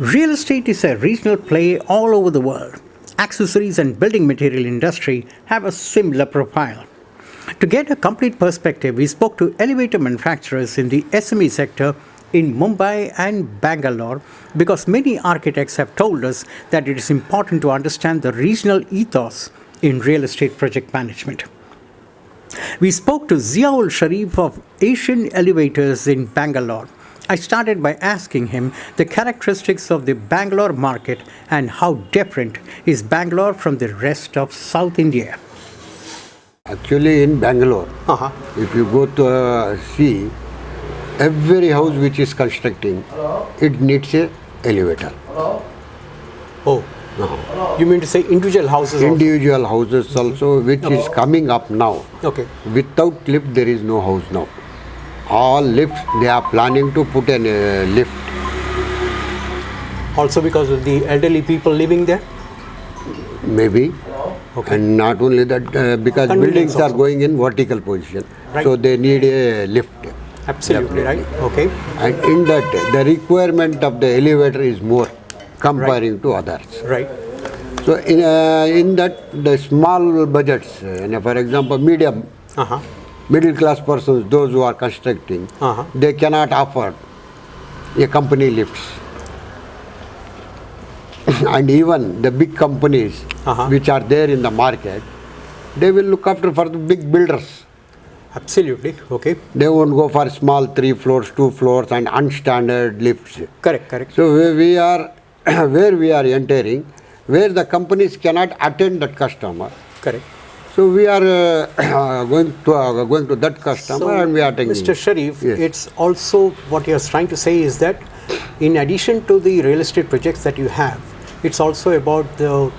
Real estate is a regional play all over the world. Accessories and building material industry have a similar profile. To get a complete perspective, we spoke to elevator manufacturers in the SME sector in Mumbai and Bangalore because many architects have told us that it is important to understand the regional ethos in real estate project management. We spoke to Zia Ulla Sharief of Asian Elevators in Bangalore. I started by asking him the characteristics of the Bangalore market and how different is Bangalore from the rest of South India. Actually, in Bangalore, if you go to see, every house which is constructing, it needs a elevator. Oh, you mean to say individual houses? Individual houses also, which is coming up now. Okay. Without lift, there is no house now. All lifts, they are planning to put a lift. Also because of the elderly people living there? Maybe. Okay. And not only that, because buildings are going in vertical position. Right. So they need a lift. Absolutely, Definitely. right. Okay. And in that, the requirement of the elevator is more comparing to others. Right. So in that, the small budgets, for example, middle class persons, those who are constructing, they cannot afford a company lifts. And even the big companies which are there in the market, they will look after for the big builders. Absolutely. Okay. They won't go for small 3 floors, 2 floors and unstandard lifts. Correct. So where we are entering, where the companies cannot attend that customer. Correct. So we are going to that customer and we are taking. Mr. Sharief, yes. It's also what you're trying to say is that in addition to the real estate projects that you have, it's also about the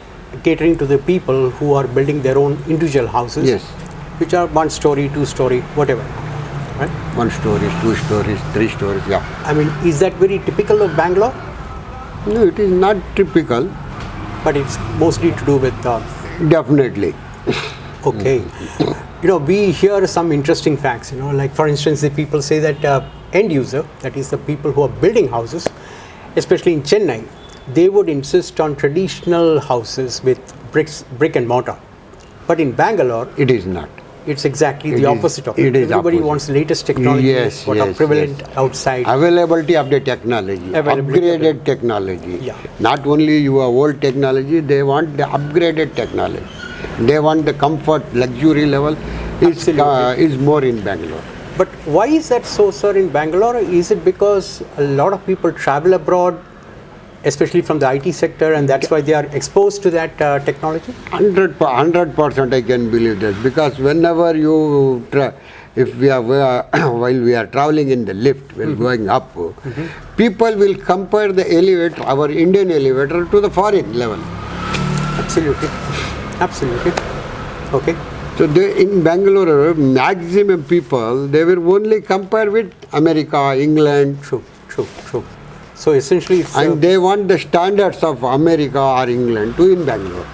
catering to the people who are building their own individual houses. Yes. Which are 1 story, 2 story, whatever. Right? 1 story, 2 stories, 3 stories, yeah. I mean, is that very typical of Bangalore? No, it is not typical. But it's mostly to do with... Definitely. Okay. We hear some interesting facts, like for instance, the people say that end user, that is the people who are building houses, especially in Chennai, they would insist on traditional houses with brick and mortar. But in Bangalore, it is not. It's exactly the opposite of it. Everybody wants the latest technology, what are prevalent outside. Availability of the technology, upgraded technology. Yeah. Not only your old technology, they want the upgraded technology. They want the comfort, luxury level is more in Bangalore. But why is that so, sir, in Bangalore? Is it because a lot of people travel abroad, especially from the IT sector, and that's why they are exposed to that technology? 100% I can believe this, because whenever if we are while we are traveling in the lift, when going up, people will compare the elevator, our Indian elevator, to the foreign level. Absolutely. Okay. So in Bangalore, maximum people, they will only compare with America, England. True. So essentially, and they want the standards of America or England too in Bangalore.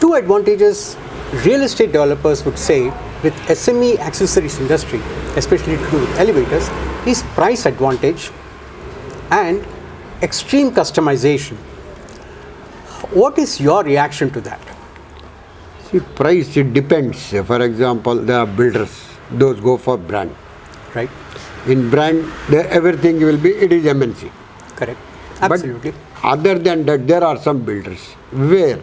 2 advantages real estate developers would say with SME accessories industry, especially to do with elevators, is price advantage and extreme customization. What is your reaction to that? See, price, it depends. For example, the builders, those go for brand. Right. In brand, everything will be, it is MNC. Correct. Absolutely. But other than that, there are some builders where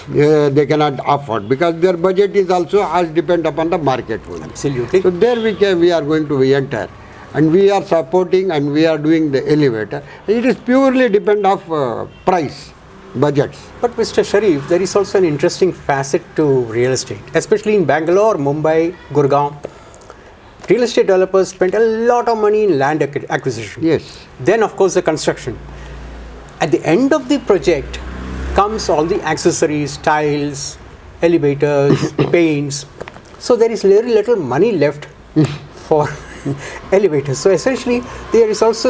they cannot afford, because their budget is also as depend upon the market only. Absolutely. So there we are going to enter, and we are supporting and we are doing the elevator. It is purely depend of price, budgets. But Mr. Sharief, there is also an interesting facet to real estate, especially in Bangalore, Mumbai, Gurgaon. Real estate developers spend a lot of money in land acquisition. Yes. Then, of course, the construction. At the end of the project comes all the accessories, tiles, elevators, paints. So there is very little money left for elevators. So essentially, they also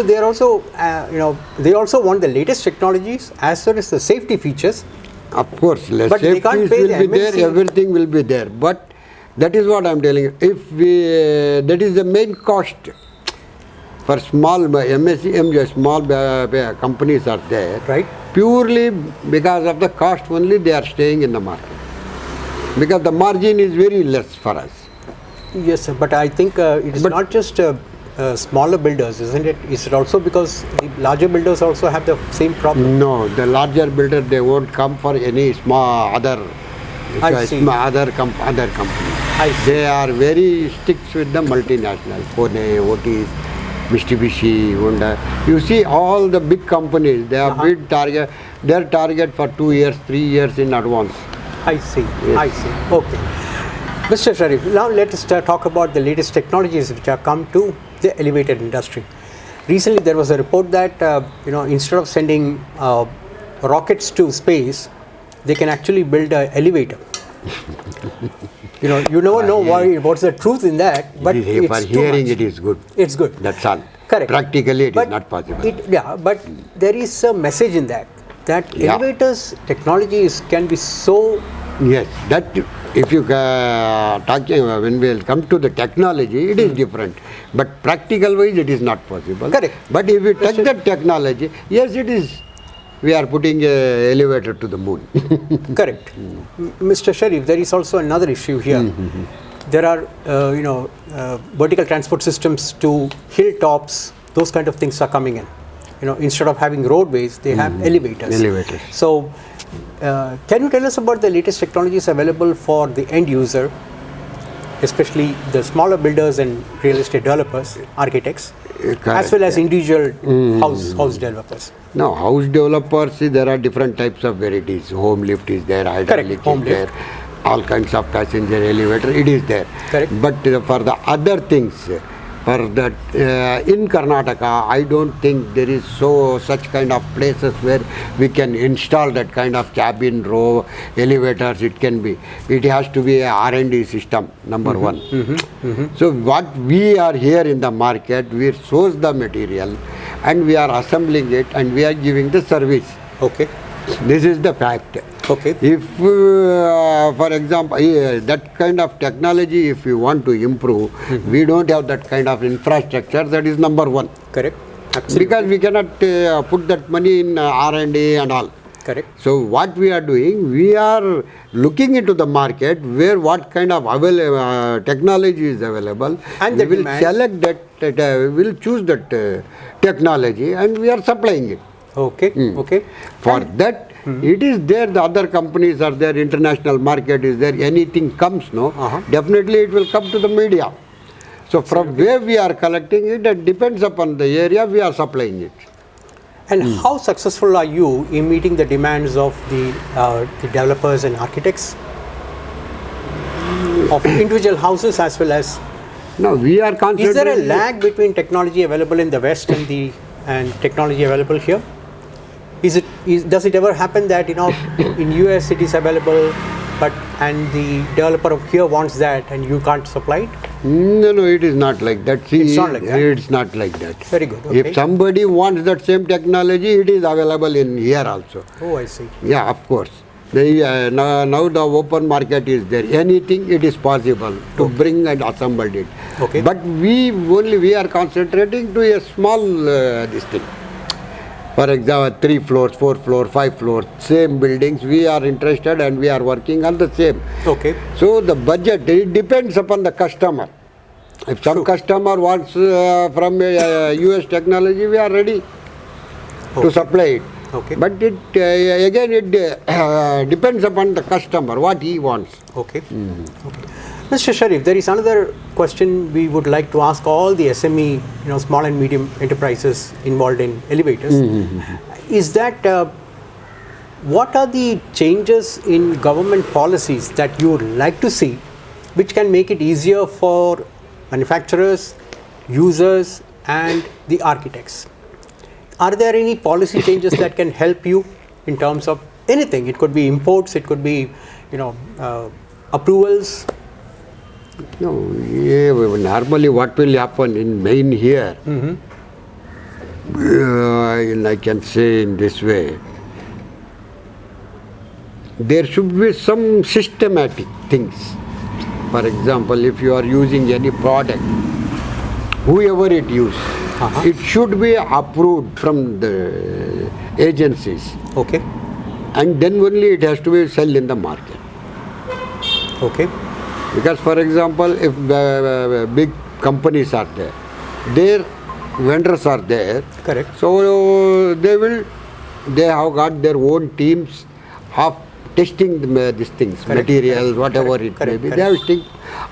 want the latest technologies as well as the safety features. Of course, but safety will be there, everything will be there. But that is what I am telling you. If that is the main cost for small MSME, small companies are there. Right. Purely because of the cost only they are staying in the market. Because the margin is very less for us. Yes, sir, but I think it is not just smaller builders, isn't it? Is it also because the larger builders also have the same problem? No, the larger builder, they won't come for any small other I see. other company. I see. They are very sticks with the multinational, Pune, Otis, Mitsubishi, Honda. You see all the big companies, they have bid target, their target for 2 years, 3 years in advance. I see. Yes. I see. Okay. Mr. Sharif, now let us talk about the latest technologies which have come to the elevator industry. Recently, there was a report that instead of sending rockets to space, they can actually build an elevator. You never know what's the truth in that, but it's for too hearing much. it is good. It's good. That's all. Correct. Practically it But is not possible. But there is a message in that elevators technology can be so. Yes, that if you talking when we will come to the technology, it is different. But practical wise, it is not possible. Correct. But if we touch that technology, yes, it is. We are putting a elevator to the moon. Correct. Mr. Sharif, there is also another issue here. There are vertical transport systems to hilltops. Those kind of things are coming in. Instead of having roadways, they have elevators. Elevators. So, can you tell us about the latest technologies available for the end user, especially the smaller builders and real estate developers, architects, as well as individual house developers? Now, house developers, see, there are different types of varieties. Home lift is there, hydraulic Home is there, all kinds of passenger elevator, it is there. Correct. But for the other things, for that in Karnataka, I don't think there is such kind of places where we can install that kind of cabin row elevators. It has to be a R&D system, number one. So what we are here in the market, we source the material and we are assembling it and we are giving the service. Okay. This is the fact. Okay. If, for example, that kind of technology, if we want to improve, we don't have that kind of infrastructure. That is number one. Correct. Absolutely. Because we cannot put that money in R&D and all. Correct. So what we are doing, we are looking into the market where what kind of technology is available, And we the will demand. select that, we will choose that technology and we are supplying it. Okay. Okay. For that, it is there, the other companies are there, international market is there, anything comes, definitely it will come to the media. So from where we are collecting it, it depends upon the area we are supplying it. And how successful are you in meeting the demands of the developers and architects of individual houses as well as? Now we are Is there a concentrating. lag between technology available in the West and technology available here? Does it ever happen that in US it is available, and the developer of here wants that and you can't supply it? No, it is not like that. See, It's not like that? It's not like that. Very good. Okay. If somebody wants that same technology, it is available in here also. Oh, I see. Yeah, of course. Now the open market is there. Anything it is possible to bring and assemble it. Okay. But we are concentrating to a small this thing. For example, 3 floors, 4 floors, 5 floors, same buildings. We are interested and we are working on the same. Okay. So the budget, it depends upon the customer. If some customer wants from US technology, we are ready to supply it. Okay. But it depends upon the customer, what he wants. Okay. Okay. Mr. Sharif, there is another question we would like to ask all the SME, small and medium enterprises involved in elevators. Is that what are the changes in government policies that you would like to see, which can make it easier for manufacturers, users, and the architects? Are there any policy changes that can help you in terms of anything? It could be imports, it could be, approvals. No, normally what will happen in main here, I can say in this way, there should be some systematic things. For example, if you are using any product, whoever it use, It should be approved from the agencies. Okay. And then only it has to be sold in the market. Okay. Because, for example, if big companies are there, their vendors are there. Correct. So they have got their own teams of testing these things, Correct. materials, whatever Correct. it Correct. may be. Correct. They have still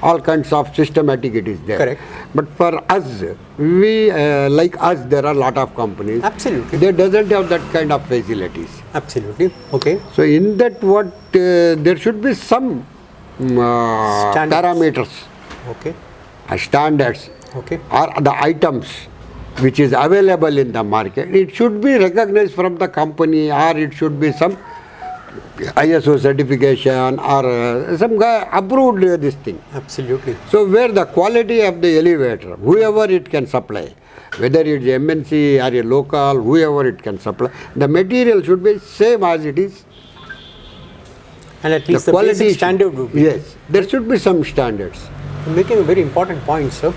all kinds of systematic it is there. Correct. But for us, we like us, there are a lot of companies. Absolutely. They doesn't have that kind of facilities. Absolutely. Okay. So in that, what there should be some parameters, Okay. standards, Okay. or the items which is available in the market. It should be recognized from the company, or it should be some ISO certification, or some guy approved this thing. Absolutely. So where the quality of the elevator, whoever it can supply, whether it's MNC or a local, whoever it can supply, the material should be same as it is. And at least the basic should- standard would be. Yes, there should be some standards. You're making a very important point, sir.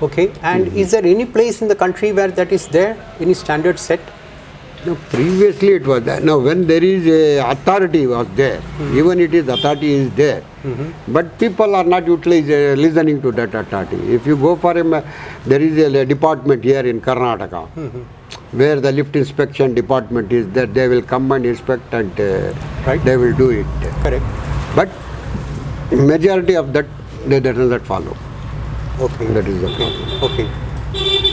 Okay. And is there any place in the country where that is there? Any standard set? No, previously it was there. Now when there is a authority was there, even it is authority is there, but people are not listening to that authority. If you go for there is a department here in Karnataka, where the lift inspection department is there, they will come and inspect and Right. they will do it. Correct. But majority of that they does not follow. Okay. That is the problem. Okay.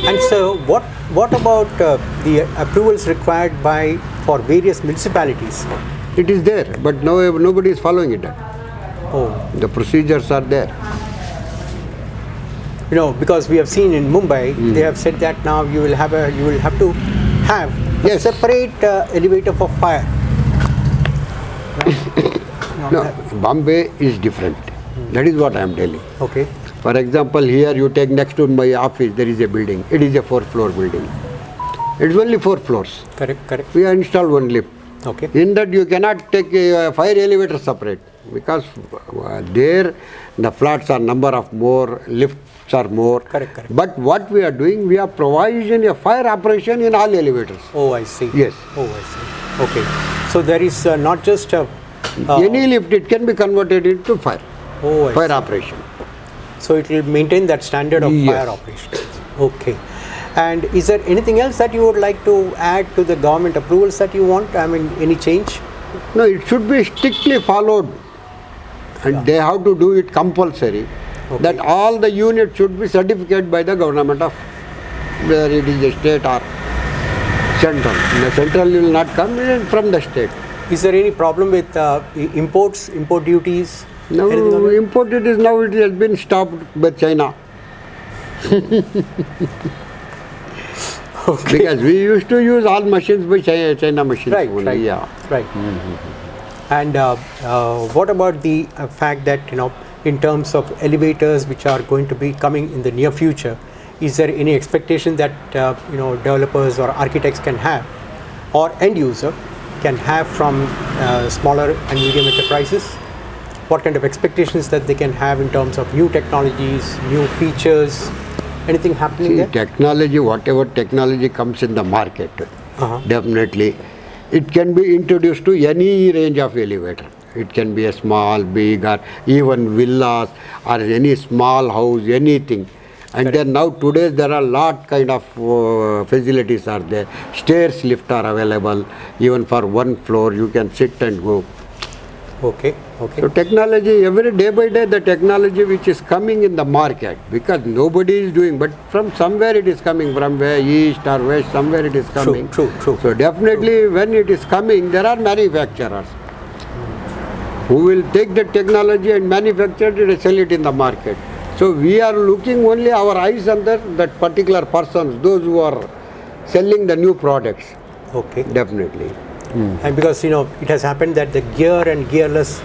And so, what about the approvals required for various municipalities? It is there, but now nobody is following it. Oh, The procedures are there. because we have seen in Mumbai, they have said that now you will have to have a Yes. separate elevator for fire. No, Bombay is different. That is what I am telling. Okay. For example, here you take next to my office, there is a building. It is a 4-floor building. It's only 4 floors. Correct. Correct. We have installed one lift. Okay. In that you cannot take a fire elevator separate, because there the flats are number of more, lifts are more. Correct. Correct. But what we are doing, we are providing a fire operation in all elevators. Oh, I see. Yes. Oh, I see. Okay. So there is not just a. Any lift, it can be converted into fire. Oh, I Fire see. operation. So it will maintain that standard of Yes. fire operations. Okay. And is there anything else that you would like to add to the government approvals that you want? I mean, any change? No, it should be strictly followed, and they have to do it compulsory. Okay. That all the units should be certificated by the government of whether it is a state or central. The central will not come, it is from the state. Is there any problem with import duties? Now Anything on that? imported is now it has been stopped by China. Okay. Because we used to use all machines by China machines Right, only. right, Yeah. right. And what about the fact that, in terms of elevators which are going to be coming in the near future, is there any expectation that, developers or architects can have, or end user can have from smaller and medium enterprises? What kind of expectations that they can have in terms of new technologies, new features, anything happening See, there? technology, whatever technology comes in the market, definitely, it can be introduced to any range of elevator. It can be a small, big, or even villas, or any small house, anything. And then now today there are lot kind of facilities are there. Stairs lift are available. Even for 1 floor you can sit and go. Okay, okay. So technology, every day by day the technology which is coming in the market, because nobody is doing, but from somewhere it is coming, from where east or west, somewhere it is coming. True. So definitely when it is coming, there are manufacturers who will take the technology and manufacture it and sell it in the market. So we are looking only our eyes on that particular persons, those who are selling the new products. Okay. Definitely. And because it has happened that the gear and gearless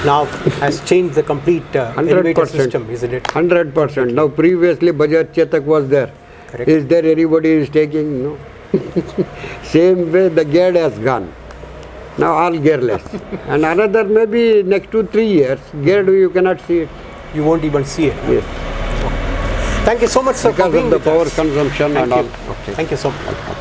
now has changed the complete elevator 100%. system, isn't it? 100%. Now previously Bajaj Chetak was there. Correct. Is there anybody is taking? No. Same way the gear has gone. Now all gearless. And another maybe next 2-3 years, geared you cannot see it. You won't even see it. Yes. Thank you so much, sir, for because being of the with power us. consumption Thank and you. all. Okay. Thank you so much.